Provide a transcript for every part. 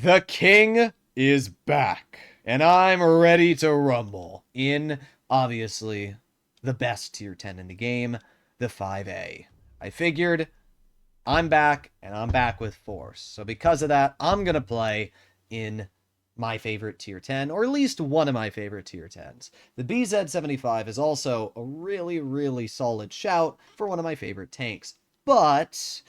The king is back, and I'm ready to rumble in, obviously, the best tier 10 in the game, the 5A. I figured I'm back, and I'm back with force. So because of that, I'm going to play in my favorite tier 10, or at least one of my favorite tier 10s. The BZ-75 is also a really, really solid shout for one of my favorite tanks. But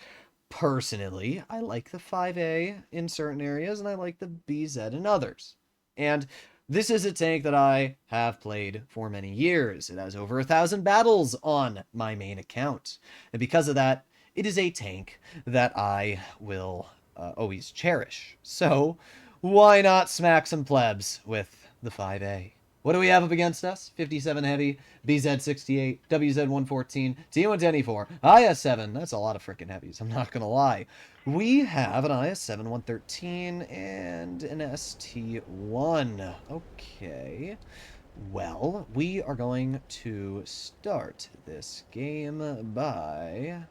personally, I like the 5A in certain areas, and I like the BZ in others. And this is a tank that I have played for many years. It has over 1,000 battles on my main account. And because of that, it is a tank that I will always cherish. So, why not smack some plebs with the 5A? What do we have up against us? 57 Heavy, BZ68, WZ114, T124, IS7. That's a lot of freaking heavies, I'm not going to lie. We have an IS7 113 and an ST1. Okay. Well, we are going to start this game by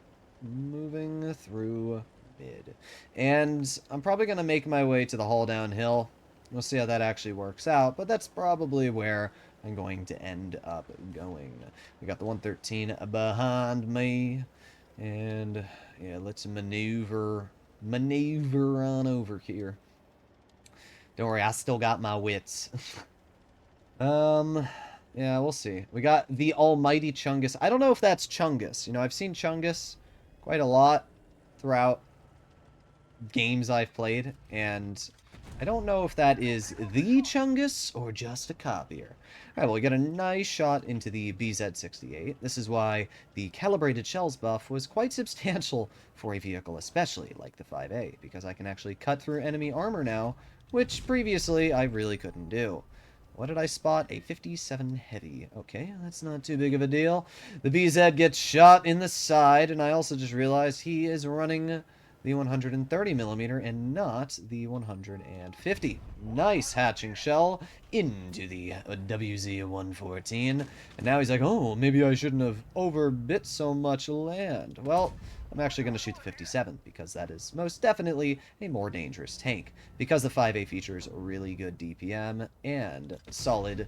moving through mid. And I'm probably going to make my way to the hull downhill. We'll see how that actually works out, but that's probably where I'm going to end up going. We got the 113 behind me, and yeah, let's maneuver on over here. Don't worry, I still got my wits. um, yeah, we'll see. We got the almighty Chungus. I don't know if that's Chungus. You know, I've seen Chungus quite a lot throughout games I've played, and I don't know if that is the Chungus or just a copier. Alright, well, we got a nice shot into the BZ-68. This is why the calibrated shells buff was quite substantial for a vehicle, especially like the 5A, because I can actually cut through enemy armor now, which previously I really couldn't do. What did I spot? A 57 Heavy. Okay, that's not too big of a deal. The BZ gets shot in the side, and I also just realized he is running the 130 millimeter and not the 150. Nice hatching shell into the WZ-114. And now he's like, oh, maybe I shouldn't have overbit so much land. Well, I'm actually going to shoot the 57 because that is most definitely a more dangerous tank. Because the 5A features really good DPM and solid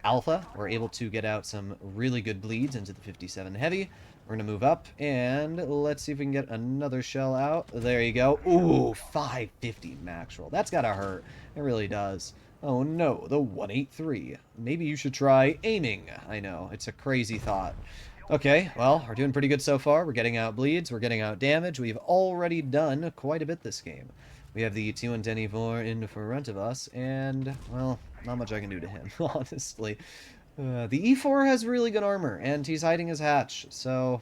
alpha, we're able to get out some really good bleeds into the 57 Heavy. We're going to move up, and let's see if we can get another shell out. There you go. Ooh, 550 max roll. That's got to hurt. It really does. Oh no, the 183. Maybe you should try aiming. I know, it's a crazy thought. Okay, well, we're doing pretty good so far. We're getting out bleeds, we're getting out damage. We've already done quite a bit this game. We have the T124 in front of us, and, well, not much I can do to him, honestly. The E4 has really good armor, and he's hiding his hatch, so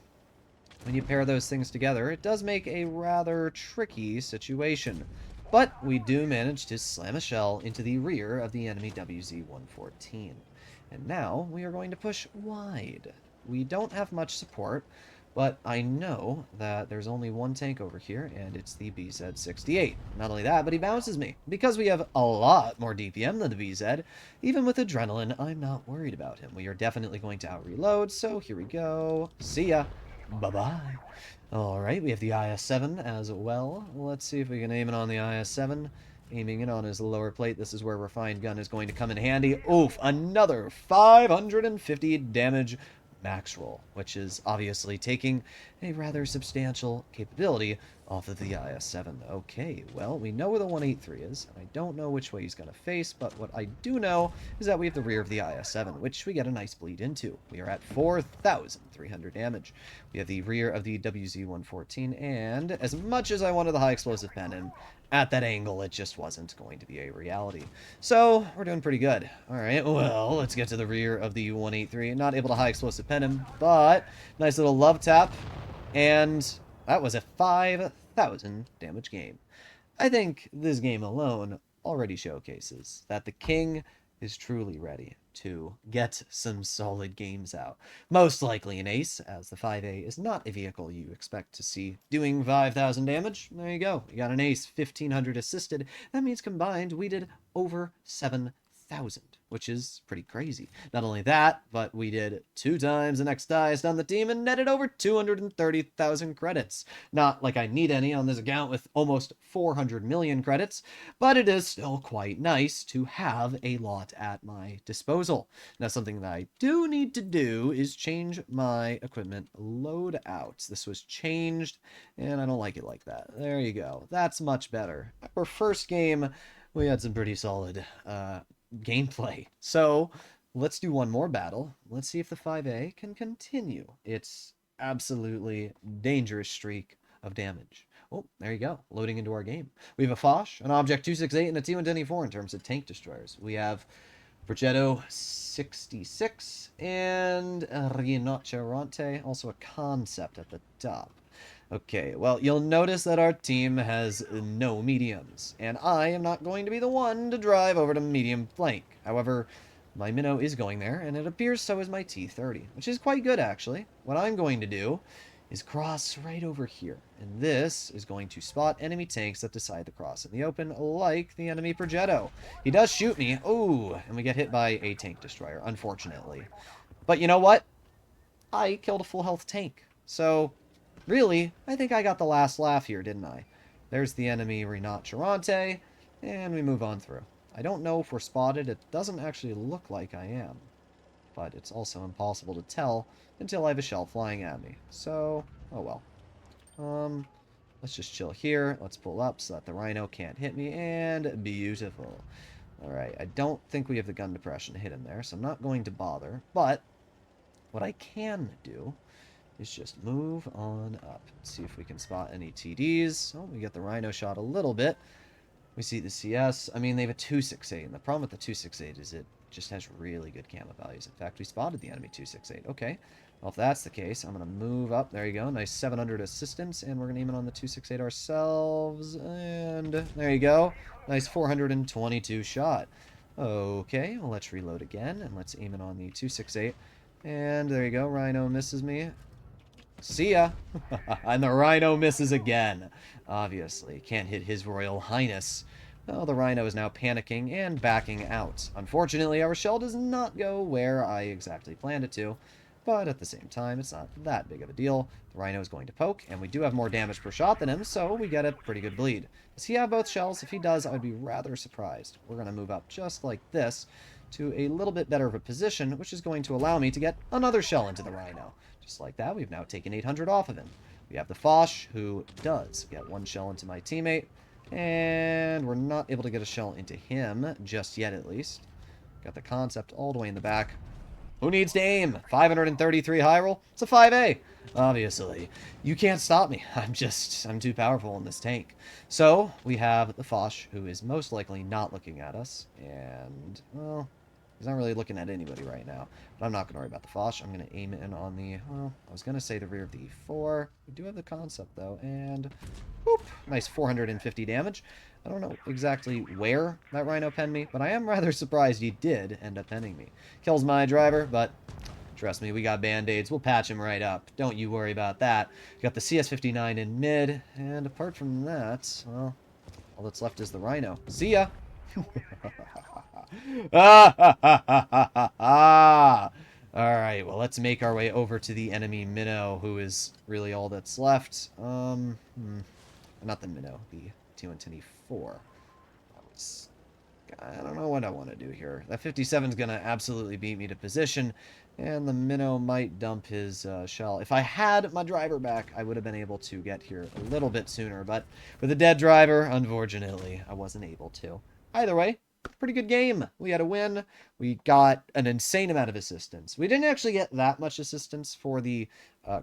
when you pair those things together, it does make a rather tricky situation. But we do manage to slam a shell into the rear of the enemy WZ-114. And now we are going to push wide. We don't have much support, but I know that there's only one tank over here, and it's the BZ-68. Not only that, but he bounces me. Because we have a lot more DPM than the BZ, even with Adrenaline, I'm not worried about him. We are definitely going to out-reload, so here we go. See ya. Bye-bye. Alright, we have the IS-7 as well. Let's see if we can aim it on the IS-7. Aiming it on his lower plate. This is where Refined Gun is going to come in handy. Oof, another 550 damage max roll, which is obviously taking a rather substantial capability off of the IS-7. Okay, well, we know where the 183 is, and I don't know which way he's going to face, but what I do know is that we have the rear of the IS-7, which we get a nice bleed into. We are at 4,300 damage. We have the rear of the WZ-114, and as much as I wanted the high explosive cannon, at that angle, it just wasn't going to be a reality. So, we're doing pretty good. Alright, well, let's get to the rear of the 183. Not able to high explosive pen him, but nice little love tap. And that was a 5,000 damage game. I think this game alone already showcases that the king is truly ready to get some solid games out. Most likely an ace, as the 5A is not a vehicle you expect to see doing 5,000 damage. There you go. We got an ace, 1,500 assisted. That means combined we did over 7,000. 1,000, which is pretty crazy. Not only that, but we did 2 times the next highest on the team and netted over 230,000 credits. Not like I need any on this account with almost 400 million credits, but it is still quite nice to have a lot at my disposal. Now, something that I do need to do is change my equipment loadouts. This was changed, and I don't like it like that. There you go. That's much better. Our first game, we had some pretty solid gameplay. So let's do one more battle. Let's see if the 5A can continue its absolutely dangerous streak of damage. Oh, there you go. Loading into our game. We have a Foch, an Object 268, and a T-124 in terms of tank destroyers. We have Progetto 66 and Rinoceronte, also a concept at the top. Okay, well, you'll notice that our team has no mediums, and I am not going to be the one to drive over to medium flank. However, my minnow is going there, and it appears so is my T-30, which is quite good, actually. What I'm going to do is cross right over here, and this is going to spot enemy tanks that decide to cross in the open, like the enemy Progetto. He does shoot me, ooh, and we get hit by a tank destroyer, unfortunately. But you know what? I killed a full health tank, so really, I think I got the last laugh here, didn't I? There's the enemy Rinoceronte, and we move on through. I don't know if we're spotted. It doesn't actually look like I am, but it's also impossible to tell until I have a shell flying at me. So, oh well. Let's just chill here. Let's pull up so that the Rhino can't hit me, and beautiful. Alright, I don't think we have the gun depression hidden there, so I'm not going to bother, but what I can do is just move on up. Let's see if we can spot any TDs. Oh, we get the Rhino shot a little bit. We see the CS. I mean, they have a 268, and the problem with the 268 is it just has really good camo values. In fact, we spotted the enemy 268. Okay, well, if that's the case, I'm going to move up. There you go. Nice 700 assistance, and we're going to aim it on the 268 ourselves. And there you go. Nice 422 shot. Okay, well, let's reload again, and let's aim it on the 268. And there you go. Rhino misses me. See ya! And the Rhino misses again. Obviously, can't hit His Royal Highness. Well, the Rhino is now panicking and backing out. Unfortunately, our shell does not go where I exactly planned it to, but at the same time, it's not that big of a deal. The Rhino is going to poke, and we do have more damage per shot than him, so we get a pretty good bleed. Does he have both shells? If he does, I would be rather surprised. We're going to move up just like this to a little bit better of a position, which is going to allow me to get another shell into the Rhino. Just like that, we've now taken 800 off of him. We have the Foch, who does get one shell into my teammate, and we're not able to get a shell into him, just yet at least. Got the concept all the way in the back. Who needs to aim? 533 high roll? It's a 5A. Obviously. You can't stop me. I'm too powerful in this tank. So, we have the Foch, who is most likely not looking at us, and, well, he's not really looking at anybody right now. But I'm not going to worry about the Foch. I'm going to aim it in on the, well, I was going to say the rear of the E4. We do have the concept, though, and whoop, nice 450 damage. I don't know exactly where that Rhino penned me, but I am rather surprised he did end up penning me. Kills my driver, but trust me, we got band-aids. We'll patch him right up. Don't you worry about that. Got the CS-59 in mid, and apart from that, well, all that's left is the Rhino. See ya! Alright, well, let's make our way over to the enemy minnow, who is really all that's left. Not the minnow, the T-124. I don't know what I want to do here. That 57 is going to absolutely beat me to position, and the minnow might dump his shell. If I had my driver back, I would have been able to get here a little bit sooner, but with a dead driver, unfortunately, I wasn't able to. Either way, pretty good game. We had a win. We got an insane amount of assistance. We didn't actually get that much assistance for the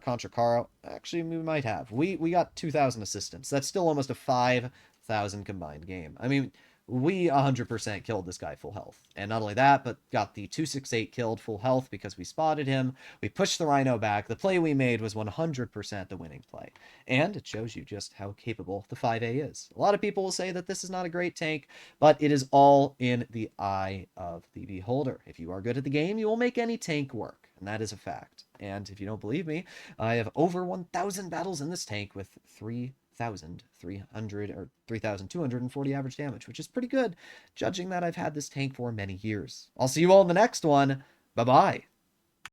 Contra Caro. Actually, we might have. We got 2,000 assistance. That's still almost a 5,000 combined game. I mean, we 100% killed this guy full health. And not only that, but got the 268 killed full health because we spotted him. We pushed the Rhino back. The play we made was 100% the winning play. And it shows you just how capable the 5A is. A lot of people will say that this is not a great tank, but it is all in the eye of the beholder. If you are good at the game, you will make any tank work. And that is a fact. And if you don't believe me, I have over 1,000 battles in this tank with 3 3,300 or 3,240 average damage, which is pretty good, judging that I've had this tank for many years. I'll see you all in the next one. Bye-bye.